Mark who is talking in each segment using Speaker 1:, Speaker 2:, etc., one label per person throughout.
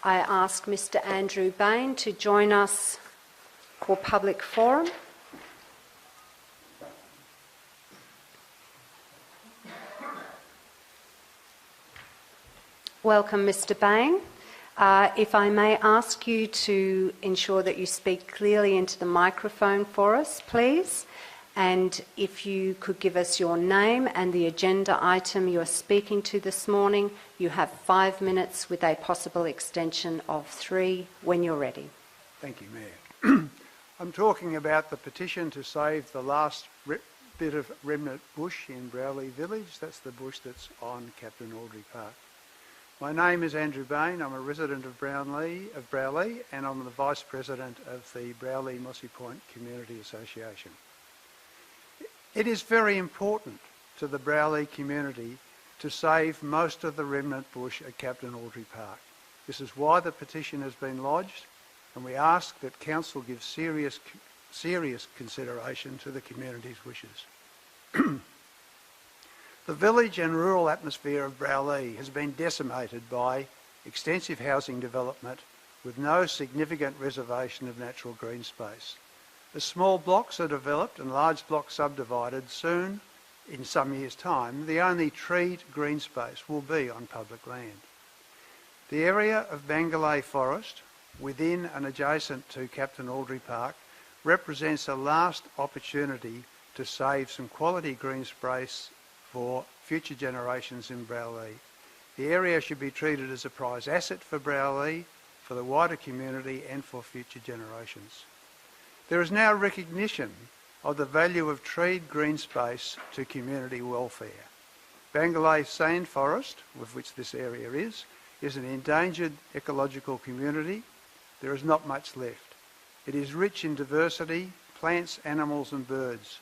Speaker 1: I ask Mr. Andrew Bain to join us for public forum. Welcome, Mr. Bain. If I may ask you to ensure that you speak clearly into the microphone for us, please. And if you could give us your name and the agenda item you're speaking to this morning, you have 5 minutes with a possible extension of 3 when you're ready.
Speaker 2: Thank you, Mayor. I'm talking about the petition to save the last bit of remnant bush in Broulee village. That's the bush that's on Captain Audrey Park. My name is Andrew Bain. I'm a resident of Broulee, and I'm the Vice President of the Broulee Mossy Point Community Association. It is very important to the Broulee community to save most of the remnant bush at Captain Audrey Park. This is why the petition has been lodged, and we ask that Council give serious consideration to the community's wishes. The village and rural atmosphere of Broulee has been decimated by extensive housing development with no significant reservation of natural green space. As small blocks are developed and large blocks subdivided, soon, in some years' time, the only treed green space will be on public land. The area of Bangallay Forest, within and adjacent to Captain Audrey Park, represents a last opportunity to save some quality green space for future generations in Broulee. The area should be treated as a prize asset for Broulee, for the wider community and for future generations. There is now recognition of the value of treed green space to community welfare. Bangallay Sand Forest, with which this area is an endangered ecological community. There is not much left. It is rich in diversity, plants, animals and birds.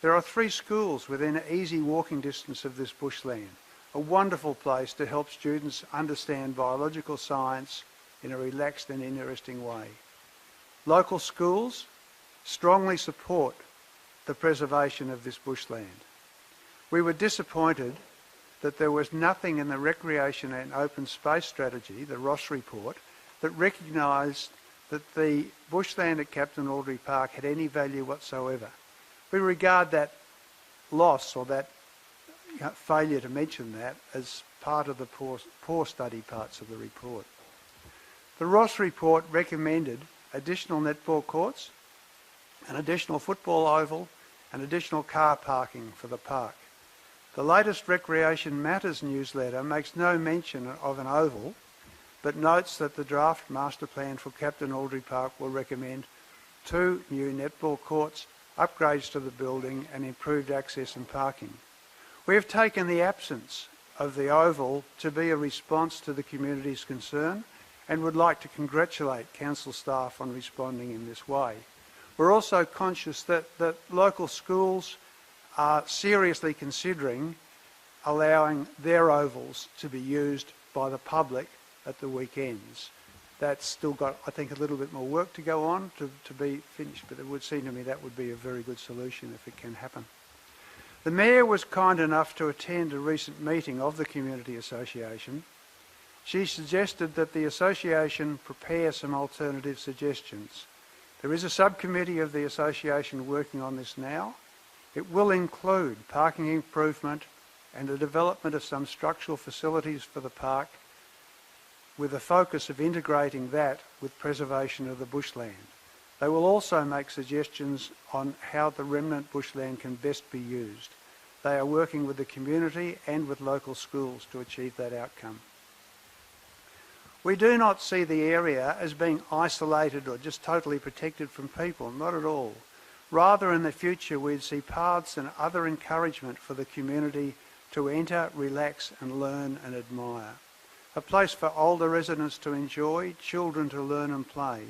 Speaker 2: There are 3 schools within easy walking distance of this bushland, a wonderful place to help students understand biological science in a relaxed and interesting way. Local schools strongly support the preservation of this bushland. We were disappointed that there was nothing in the Recreation and Open Space Strategy, the Ross report, that recognised that the bushland at Captain Audrey Park had any value whatsoever. We regard that loss or that failure to mention that as part of the poor study parts of the report. The Ross report recommended additional netball courts, an additional football oval and additional car parking for the park. The latest Recreation Matters newsletter makes no mention of an oval, but notes that the draft master plan for Captain Audrey Park will recommend 2 new netball courts, upgrades to the building and improved access and parking. We have taken the absence of the oval to be a response to the community's concern and would like to congratulate council staff on responding in this way. We're also conscious that local schools are seriously considering allowing their ovals to be used by the public at the weekends. That's still got, I think, a little bit more work to go on to be finished, but it would seem to me that would be a very good solution if it can happen. The Mayor was kind enough to attend a recent meeting of the Community Association. She suggested that the Association prepare some alternative suggestions. There is a subcommittee of the Association working on this now. It will include parking improvement and the development of some structural facilities for the park, with a focus of integrating that with preservation of the bushland. They will also make suggestions on how the remnant bushland can best be used. They are working with the community and with local schools to achieve that outcome. We do not see the area as being isolated or just totally protected from people, not at all. Rather, in the future, we'd see paths and other encouragement for the community to enter, relax and learn and admire. A place for older residents to enjoy, children to learn and play.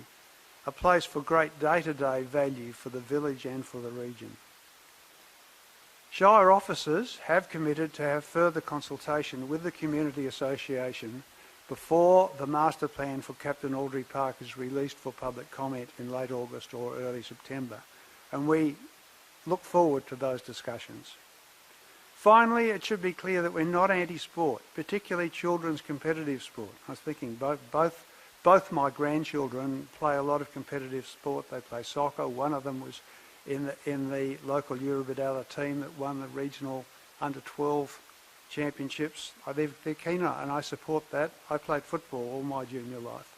Speaker 2: A place for great day-to-day value for the village and for the region. Shire officers have committed to have further consultation with the Community Association before the master plan for Captain Audrey Park is released for public comment in late August or early September, and we look forward to those discussions. Finally, it should be clear that we're not anti-sport, particularly children's competitive sport. I was thinking both both my grandchildren play a lot of competitive sport. They play soccer. One of them was in the local Eurobodalla team that won the regional under-12 championships. They're keen on it, and I support that. I played football all my junior life.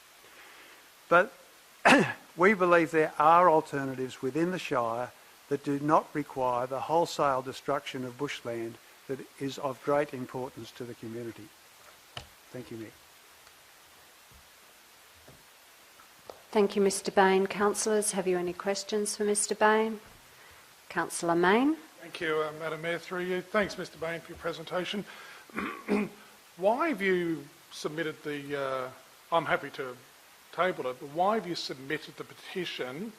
Speaker 2: But we believe there are alternatives within the Shire that do not require the wholesale destruction of bushland that is of great importance to the community. Thank you, Nick.
Speaker 1: Thank you, Mr Bain. Councillors, have you any questions for Mr Bain? Councillor Mayne.
Speaker 3: Thank you, Madam Mayor, through you. Thanks, Mr Bain, for your presentation. Why have you submitted the... I'm happy to table it, but why have you submitted the petition?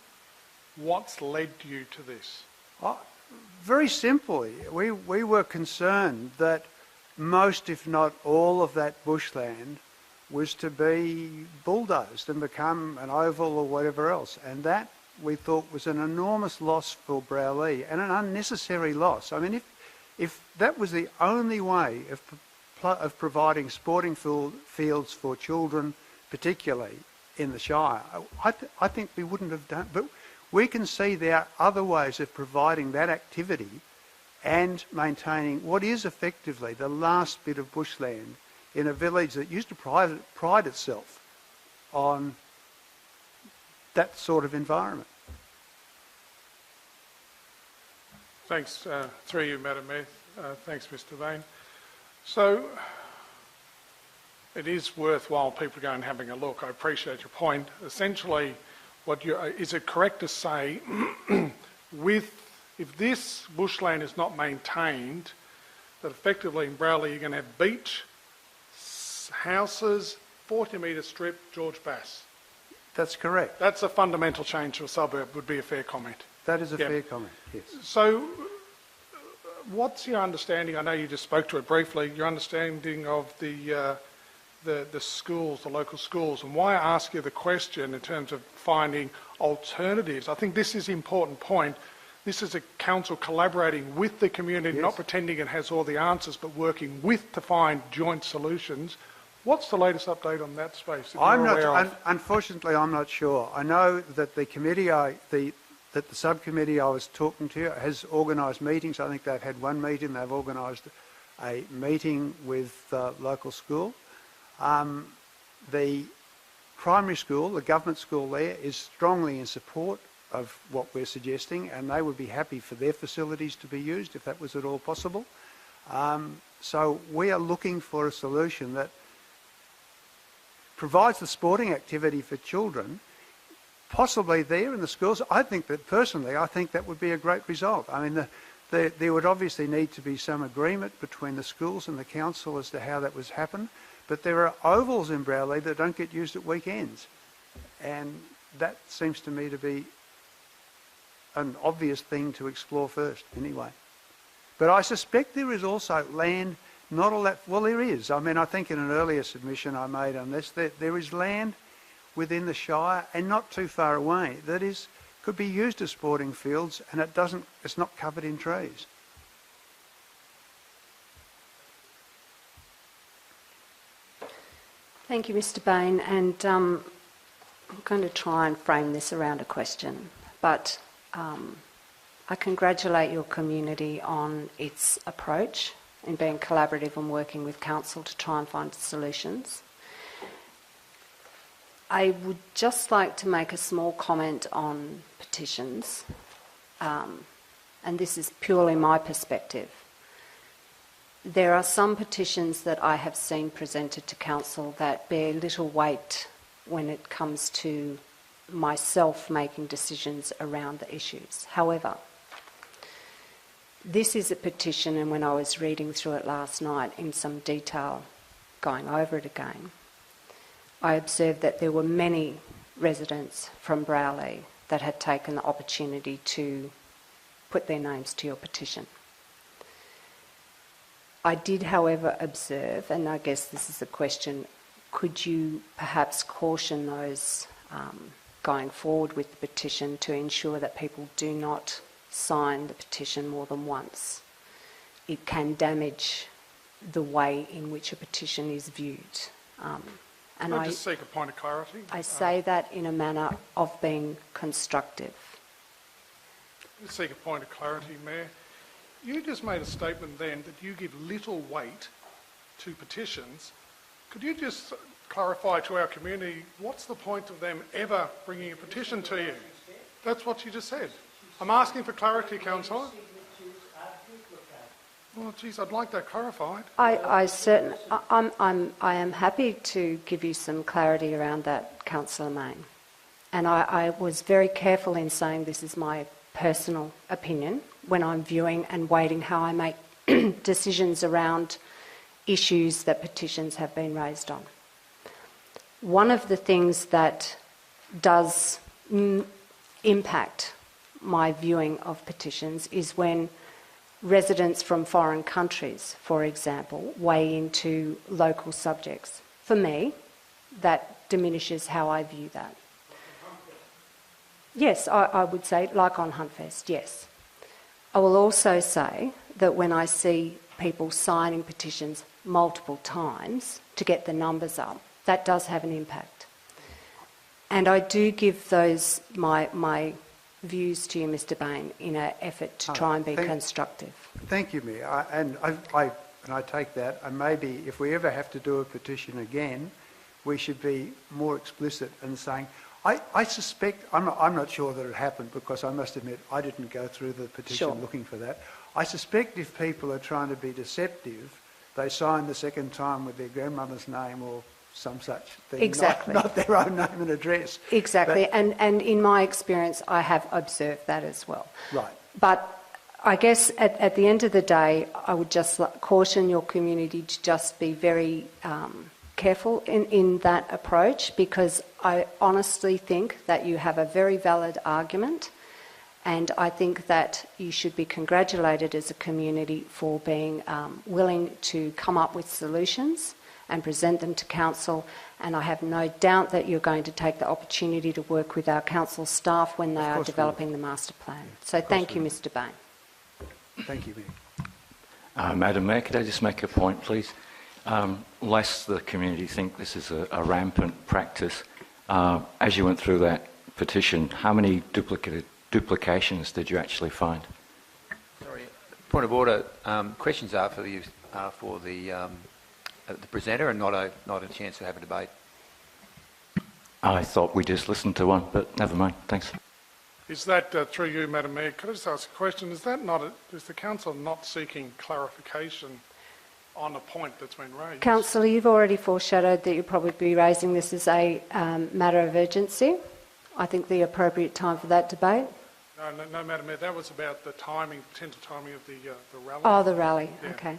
Speaker 3: What's led you to this?
Speaker 2: Very simply, we were concerned that most, if not all, of that bushland was to be bulldozed and become an oval or whatever else. And that, we thought, was an enormous loss for Broulee and an unnecessary loss. I mean, if that was the only way of providing sporting fields for children, particularly in the Shire, I think we wouldn't have done. But we can see there are other ways of providing that activity and maintaining what is effectively the last bit of bushland in a village that used to pride itself on that sort of environment.
Speaker 3: Thanks, through you, Madam Mayor. Thanks, Mr Bain. So, it is worthwhile people going and having a look. I appreciate your point. Essentially, is it correct to say, if this bushland is not maintained, that effectively in Broulee you're going to have beach, houses, 40-metre strip, George Bass?
Speaker 2: That's correct.
Speaker 3: That's a fundamental change to a suburb, would be a fair comment.
Speaker 2: That is a fair comment, yes.
Speaker 3: So, what's your understanding, I know you just spoke to it briefly, your understanding of the schools, the local schools, and why I ask you the question in terms of finding alternatives? I think this is an important point. This is a council collaborating with the community, yes, not pretending it has all the answers, but working with to find joint solutions. What's the latest update on that space?
Speaker 2: Unfortunately, I'm not sure. I know that the committee, that the subcommittee I was talking to has organised meetings. I think they've had one meeting. They've organised a meeting with the local school. The primary school, the government school there, is strongly in support of what we're suggesting, and they would be happy for their facilities to be used if that was at all possible. So we are looking for a solution that provides the sporting activity for children, possibly there in the schools. I think that would be a great result. I mean, there would obviously need to be some agreement between the schools and the council as to how that was happen, but there are ovals in Broulee that don't get used at weekends, and that seems to me to be an obvious thing to explore first anyway. But I suspect there is also land, not all that, well there is. I mean, I think in an earlier submission I made on this, there is land within the Shire and not too far away that could be used as sporting fields, and it's not covered in trees.
Speaker 1: Thank you, Mr Bain, and I'm going to try and frame this around a question, but I congratulate your community on its approach in being collaborative and working with council to try and find solutions. I would just like to make a small comment on petitions, and this is purely my perspective. There are some petitions that I have seen presented to council that bear little weight when it comes to myself making decisions around the issues. However, this is a petition, and when I was reading through it last night in some detail, going over it again, I observed that there were many residents from Broulee that had taken the opportunity to put their names to your petition. I did, however, observe, and I guess this is a question, could you perhaps caution those going forward with the petition to ensure that people do not sign the petition more than once? It can damage the way in which a petition is viewed. And
Speaker 3: Can I just seek a point of clarity?
Speaker 1: I say that in a manner of being constructive.
Speaker 3: Just seek a point of clarity, Mayor. You just made a statement then that you give little weight to petitions. Could you just clarify to our community what's the point of them ever bringing a petition to you? That's what you just said. I'm asking for clarity, Councillor. Well, geez, I'd like that clarified.
Speaker 1: I am happy to give you some clarity around that, Councillor Main. And I was very careful in saying this is my personal opinion when I'm viewing and weighting how I make decisions around issues that petitions have been raised on. One of the things that does impact my viewing of petitions is when residents from foreign countries, for example, weigh into local subjects. For me, that diminishes how I view that. Yes, I would say, like on Huntfest, yes. I will also say that when I see people signing petitions multiple times to get the numbers up, that does have an impact. And I do give those my views to you, Mr. Bain, in an effort to try and be constructive.
Speaker 2: Thank you, Mayor. I take that. And maybe if we ever have to do a petition again, we should be more explicit in saying, I suspect, I'm not sure that it happened because I must admit I didn't go through the petition looking for that. I suspect if people are trying to be deceptive, they sign the second time with their grandmother's name or some such thing,
Speaker 1: exactly.
Speaker 2: not their own name and address.
Speaker 1: Exactly, and in my experience, I have observed that as well.
Speaker 2: Right.
Speaker 1: But I guess at the end of the day, I would just caution your community to just be very careful in that approach, because I honestly think that you have a very valid argument, and I think that you should be congratulated as a community for being willing to come up with solutions and present them to council, and I have no doubt that you're going to take the opportunity to work with our council staff when they are developing the master plan. So thank you, Mr. Bain.
Speaker 2: Thank you, Mayor.
Speaker 4: Madam Mayor, could I just make a point, please? Lest the community think this is a rampant practice, as you went through that petition, how many duplications did you actually find?
Speaker 5: Sorry, point of order. Questions are for the presenter and not a chance to have a debate.
Speaker 4: I thought we just listened to one, but never mind. Thanks.
Speaker 3: Is that, through you, Madam Mayor, could I just ask a question? Is the council not seeking clarification on a point that's been raised?
Speaker 1: Councillor, you've already foreshadowed that you'll probably be raising this as a matter of urgency. I think the appropriate time for that debate.
Speaker 3: No, Madam Mayor, that was about the potential timing of the rally.
Speaker 1: Oh, the rally,
Speaker 3: Yeah.
Speaker 1: okay.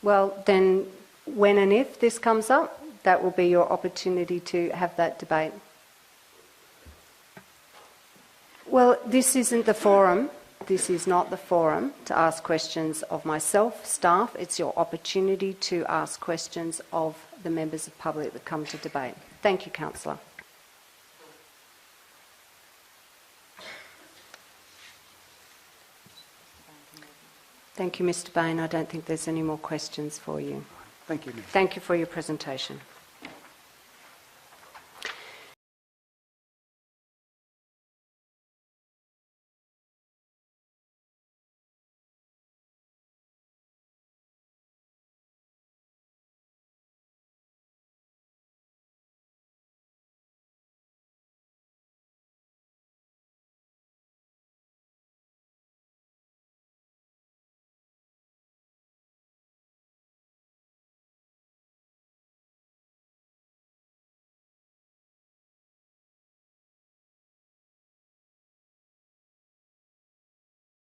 Speaker 1: Well, then when and if this comes up, that will be your opportunity to have that debate. Well, this isn't the forum. This is not the forum to ask questions of myself, staff. It's your opportunity to ask questions of the members of public that come to debate. Thank you, Councillor. Thank you, Mr. Bain. I don't think there's any more questions for you.
Speaker 2: Thank you, Mayor.
Speaker 1: Thank you for your presentation.